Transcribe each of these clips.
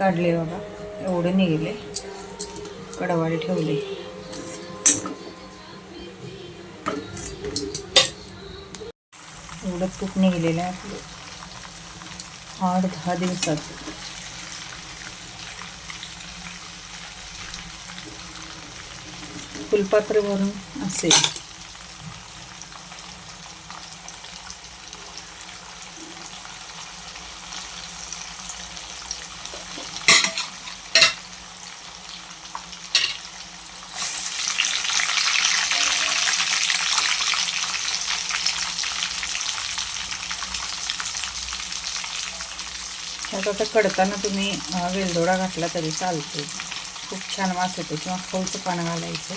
काढले बघा, एवढे निघले. कडवाळी ठेवले. एवढं तूप निघलेलं आहे आपलं 8-10 दिवसाचं. फुलपात्र भरून असेल. आता कडताना तुम्ही वेलदोडा घातला तरी चालतो. खूप छान वास येतो. किंवा खाऊचं पानं घालायचं.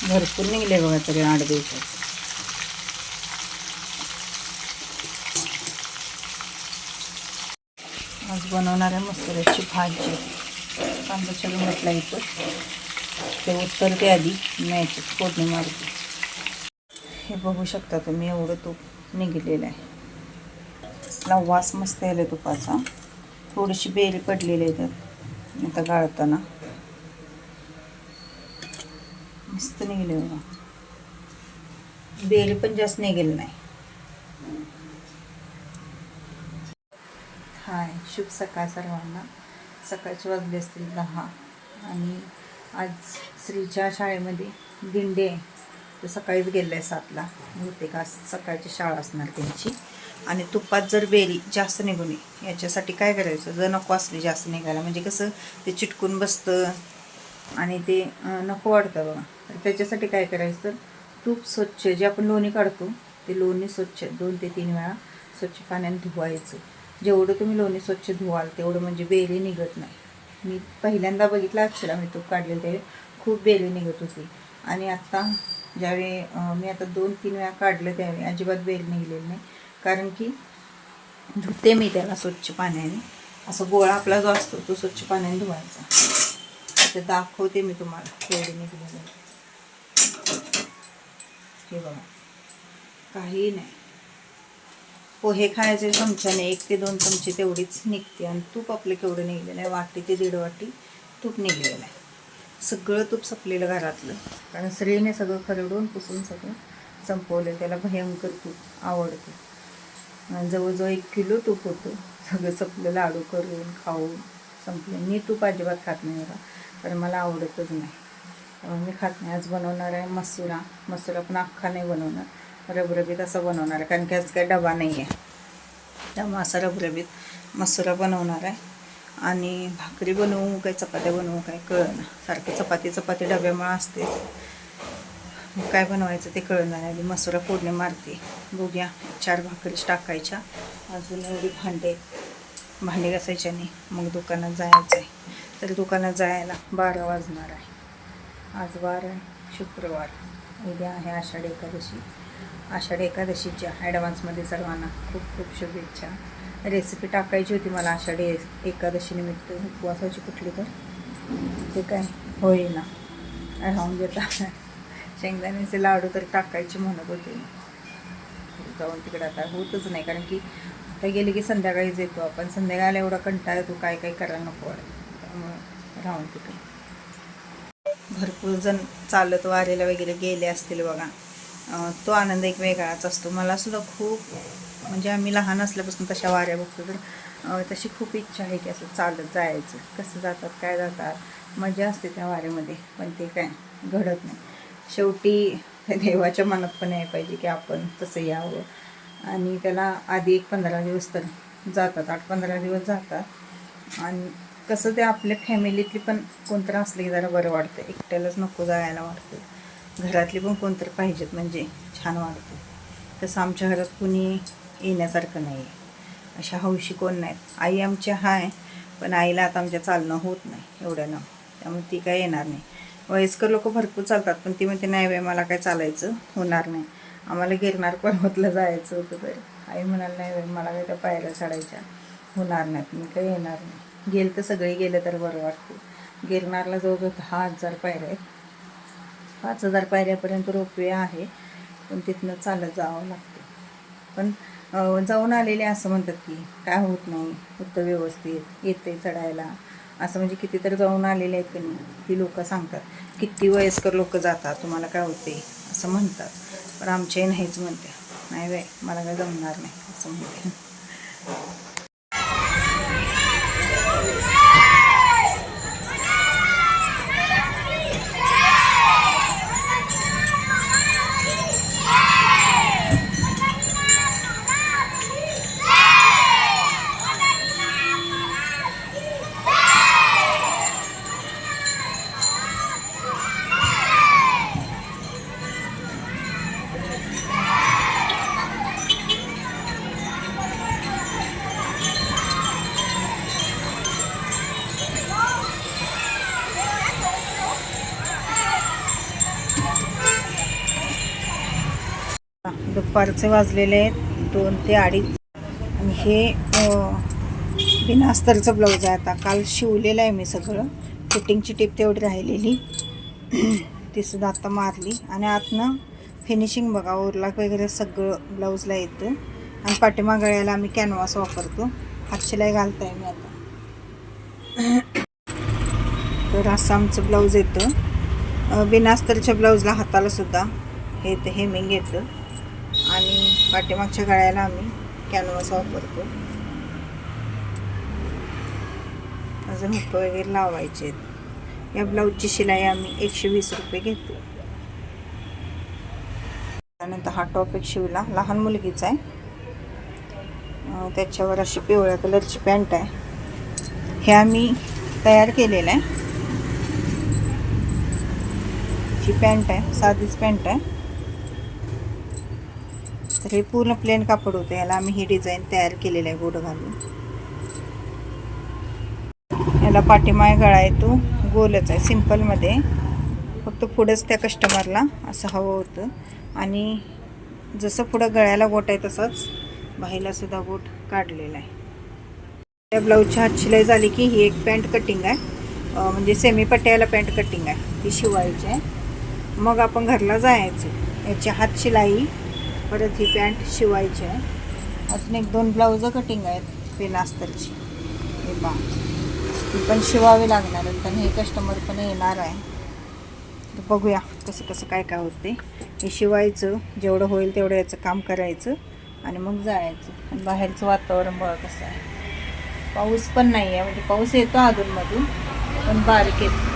भरपूर निघले बघा तरी 8 दिवसाचं. आज बनवणार आहे मसाल्याची भाजी. कांदा चिरून घातला इथं. ते उतरते आधी याच्यात फोडणी मारते. हे बघू शकता तुम्ही, एवढं तूप निघलेलं आहे. असला वास मस्त यायला तुपाचा. थोडीशी बेरी पडलेली आहे त्यात आता गाळताना. मस्त निघले बघा. बेरी पण जास्त निघेल नाही. हाय, शुभ सकाळ सर्वांना. सकाळचे वाजले असतील 10 आणि आज श्रीच्या शाळेमध्ये दिंडे आहे. तो सकाळीच गेला आहे 7ला. बहुतेक आज सकाळची शाळा असणार त्यांची. आणि तुपात जर बेरी जास्त निघू नये याच्यासाठी काय करायचं, जर नको असली जास्त निघायला, म्हणजे कसं ते चिटकून बसतं आणि ते नको वाटतं बघा. तर त्याच्यासाठी काय करायचं, तूप स्वच्छ जे आपण लोणी काढतो ते लोणी स्वच्छ 2 ते 3 वेळा स्वच्छ पाण्याने धुवायचं. जेवढं तुम्ही लोणी स्वच्छ धुवाल तेवढं म्हणजे बेरी निघत नाही. मी पहिल्यांदा बघितलं अक्षरा मी तूप काढलेलं त्यावेळी खूप बेरी निघत होती. आणि आत्ता ज्यावेळी मी आता 2-3 वेळा काढलं त्यावेळी अजिबात बेरी निघलेली नाही. कारण की धुते मी त्याला स्वच्छ पाण्याने. असं गोळा आपला जो असतो तो स्वच्छ पाण्याने धुवायचा. ते दाखवते मी तुम्हाला केवढे निघलेले. हे बघा, काही नाही. पोहे खायचे चमच्याने 1 ते 2 चमचे तेवढीच निघते. आणि तूप आपलं केवढं निघलेलं आहे, 1 ते 1.5 वाटी तूप निघलेलं आहे. सगळं तूप संपलेलं घरातलं. कारण श्रीने सगळं खरडून पुसून सगळं संपवलं. त्याला भयंकर तूप आवडतं. जवळजवळ 1 किलो तूप होतं. सगळं संपलं, लाडू करून खाऊन संपलं. मी तूप अजिबात खात नाही बघा, कारण मला आवडतच नाही. त्यामुळे मी खात नाही. आज बनवणार आहे मसुरा. मसुरा पण अख्खा नाही बनवणार, रबरबीत असं बनवणार आहे. कारण की आज काय डबा नाही आहे, त्यामुळे असा रबरबीत मसुरा बनवणार आहे. आणि भाकरी बनवू काय चपात्या बनवू काय कळना. सारखं चपाती डब्यामुळे असते, मग काय बनवायचं ते कळणार नाही. आधी मसुरा फोडणी मारते. बघूया, 4 भाकरीच टाकायच्या. अजून एवढी भांडी घासायची आणि मग दुकानात जायचं आहे. तर दुकानात जायला 12 वाजणार आहे. आज वार आहे शुक्रवार. उद्या आहे आषाढी एकादशी. आषाढी एकादशीच्या ॲडव्हान्समध्ये सर्वांना खूप खूप शुभेच्छा. रेसिपी टाकायची होती मला आषाढी एकादशीनिमित्त उपवासाची कुठली तर, ते काय होईना, राहून घेता. शेंगदाण्याचे लाडू तर टाकायचे म्हणत होते. जाऊन तिकडे आता होतच नाही. कारण की आता गेले की संध्याकाळीच येतो आपण. संध्याकाळला एवढा कंटाळा येतो, काय काय करायला नको वाटतं. त्यामुळे राहून तिकडे. भरपूर जण चालत वारेला वगैरे गेले असतील बघा. तो आनंद एक वेगळाच असतो. मला सुद्धा खूप, म्हणजे आम्ही लहान असल्यापासून तशा वाऱ्या बघतो, तर तशी खूप इच्छा आहे की असं चालत जायचं. कसं जातात, काय जातात, मजा असते त्या वाऱ्यामध्ये. पण ते काय घडत नाही. शेवटी देवाच्या मनात पण यायला पाहिजे की आपण तसं यावं. आणि त्याला आधी 15 दिवस तर जातात, 8-15 दिवस जातात. आणि कसं ते आपल्या फॅमिलीतली पण कोणतरी असले की जरा बरं वाटतं. एकट्यालाच नको जायला वाटतं. घरातली पण कोणतरी पाहिजेत म्हणजे छान वाटतं. तसं आमच्या घरात कुणी येण्यासारखं नाही आहे. अशा हौशी कोण नाहीत. आई आमची आहे, पण आईला आता आमच्या चालणं होत नाही एवढ्यानं, त्यामुळे ती काय येणार नाही. वयस्कर लोक भरपूर चालतात, पण ती म्हणते नाही बाई मला काय चालायचं होणार नाही. आम्हाला गिरनार पर्वतला जायचं होतं, तर आई म्हणाल नाही बाई मला काय त्या पायऱ्या चढायच्या होणार नाहीत, मी काही येणार नाही. गेलं तर सगळे गेलं तर बरं वाटतं. गिरनारला जवळजवळ 10,000 पायऱ्या आहेत. 5,000 पायऱ्यापर्यंत रोपवे आहे, पण तिथनं चालत जावं लागतं. पण जाऊन आलेले असं म्हणतात की काय होत नाही, होतं व्यवस्थित, येते चढायला असं. म्हणजे किती तर जाऊन आलेले आहेत की नाही ती लोक सांगतात. किती वयस्कर लोक जातात, तुम्हाला काय होते असं म्हणतात. पण आमच्याही नाहीच म्हणते, नाही बाय मला काय जमणार नाही असं म्हणते. दुपारचे वाजलेले आहेत 2 ते 2:30 आणि हे बिना अस्तरचं ब्लाऊज आहे. आता काल शिवलेलं आहे मी सगळं, फिटिंगची टीप तेवढी राहिलेली ती सुद्धा आता मारली. आणि आतनं फिनिशिंग बघा, ओरलाक वगैरे सगळं ब्लाऊजला येतं. आणि पाठीमाग गळ्याला आम्ही कॅनव्हास वापरतो. हातशिलाई घालताय मी आता. तर असं आमचं ब्लाऊज येतं. बिना अस्तरच्या ब्लाऊजला हाताला सुद्धा हे हेमिंग येतं. आणि पाठीमागच्या गळ्याला आम्ही कॅनव्हास वापरतो. अजून हुक वगैरे लावायचे आहेत. या ब्लाऊजची शिलाई आम्ही 120 रुपये घेतो. त्यानंतर हा टॉप एक शिवला, लहान मुलगीचा आहे. त्याच्यावर अशी पिवळ्या कलरची पॅन्ट आहे. हे आम्ही तयार केलेलं आहे. ही पॅन्ट आहे, साधीच पॅन्ट आहे. तर हे पूर्ण प्लेन कापड होतं, याला आम्ही ही डिझाईन तयार केलेलं आहे गोड घालून. याला पाठीमागे गळा येतो, गोलच आहे, सिम्पलमध्ये. फक्त पुढंच त्या कस्टमरला असं हवं होतं. आणि जसं पुढं गळ्याला गोट आहे तसंच बाहीला सुद्धा गोट काढलेला आहे. त्या ब्लाऊजची हातशिलाई झाली की ही एक पॅन्ट कटिंग आहे, म्हणजे सेमी पट्ट्याला पॅन्ट कटिंग आहे, ती शिवायची आहे. मग आपण घरला जायचं. याची हातशिलाई, परत ही पॅन्ट शिवायची आहे. अजून 1-2 ब्लाऊज कटिंग आहेत बिना अस्तरची, हे पहा, ती पण शिवावी लागणार आहे. पण हे कस्टमर पण येणार आहे. तर बघूया कसं कसं काय काय होते. हे शिवायचं, जेवढं होईल तेवढं याचं काम करायचं आणि मग जायचं. आणि बाहेरचं वातावरण बघा कसं आहे, पाऊस पण नाही आहे. म्हणजे पाऊस येतो अधूनमधून पण बारीक येतो.